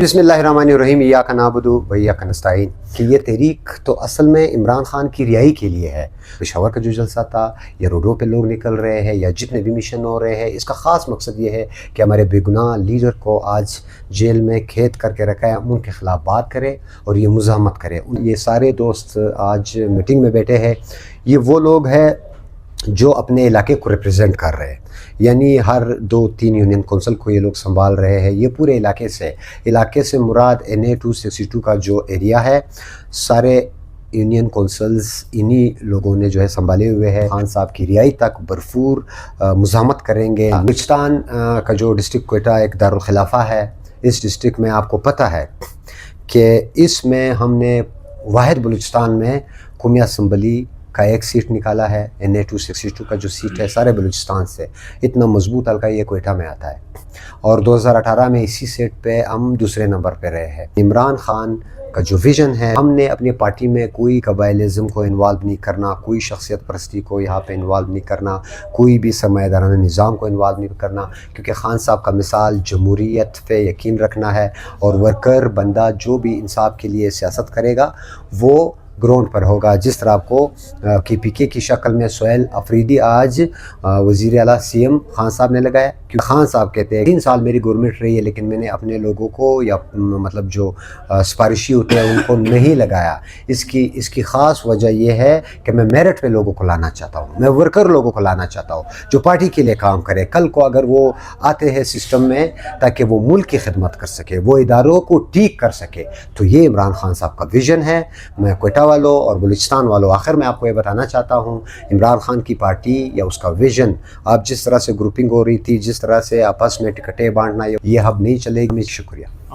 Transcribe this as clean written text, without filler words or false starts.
بسم اللہ الرحمن الرحیم ایاک نعبد و ایاک نستعین کہ یہ تحریک تو اصل میں عمران خان کی رہائی کے لیے ہے۔ پشاور کا جو جلسہ تھا یا روڈوں پہ لوگ نکل رہے ہیں یا جتنے بھی مشن ہو رہے ہیں، اس کا خاص مقصد یہ ہے کہ ہمارے بے گناہ لیڈر کو آج جیل میں قید کر کے رکھا ہے، ان کے خلاف بات کرے اور یہ مزاحمت کرے۔ یہ سارے دوست آج میٹنگ میں بیٹھے ہیں، یہ وہ لوگ ہیں جو اپنے علاقے کو ریپریزنٹ کر رہے ہیں، یعنی ہر 2-3 یونین کونسل کو یہ لوگ سنبھال رہے ہیں۔ یہ پورے علاقے سے مراد NA 262 کا جو ایریا ہے، سارے یونین کونسلز انہی لوگوں نے جو ہے سنبھالے ہوئے ہیں۔ خان صاحب کی رہائی تک بھرپور مزاحمت کریں گے۔ بلوچستان کا جو ڈسٹرکٹ کوئٹہ ایک دارالخلافہ ہے، اس ڈسٹرکٹ میں آپ کو پتہ ہے کہ اس میں ہم نے واحد بلوچستان میں قومی اسمبلی کا ایک سیٹ نکالا ہے۔ NA 262 کا جو سیٹ ہے سارے بلوچستان سے، اتنا مضبوط حلقہ یہ کوئٹہ میں آتا ہے، اور 2018 میں اسی سیٹ پہ ہم دوسرے نمبر پہ رہے ہیں۔ عمران خان کا جو ویژن ہے، ہم نے اپنی پارٹی میں کوئی قبائلزم کو انوالو نہیں کرنا، کوئی شخصیت پرستی کو یہاں پہ انوالو نہیں کرنا، کوئی بھی سرمایہ دارانہ نظام کو انوالو نہیں کرنا، کیونکہ خان صاحب کا مثال جمہوریت پہ یقین رکھنا ہے، اور ورکر بندہ جو بھی انصاف کے لیے سیاست کرے گا وہ گراؤنڈ پر ہوگا۔ جس طرح آپ کو KPK کی شکل میں سہیل آفریدی آج وزیر اعلیٰ CM خان صاحب نے لگایا، کیونکہ خان صاحب کہتے ہیں 3 سال میری گورنمنٹ رہی ہے لیکن میں نے اپنے لوگوں کو یا مطلب جو سفارشی ہوتے ہیں ان کو نہیں لگایا۔ اس کی خاص وجہ یہ ہے کہ میں میرٹ پہ لوگوں کو لانا چاہتا ہوں، میں ورکر لوگوں کو لانا چاہتا ہوں جو پارٹی کے لیے کام کرے۔ کل کو اگر وہ آتے ہیں سسٹم میں تاکہ وہ ملک کی خدمت کر سکے، وہ اداروں کو ٹھیک کر سکے، تو یہ عمران خان صاحب کا ویژن ہے۔ میں کوئٹہ والوں اور بلوچستان والوں، آخر میں آپ کو یہ بتانا چاہتا ہوں، عمران خان کی پارٹی یا اس کا ویژن، آپ جس طرح سے گروپنگ ہو رہی تھی، جس طرح سے آپس میں ٹکٹیں بانٹنا، یہ اب نہیں چلے گی۔ شکریہ۔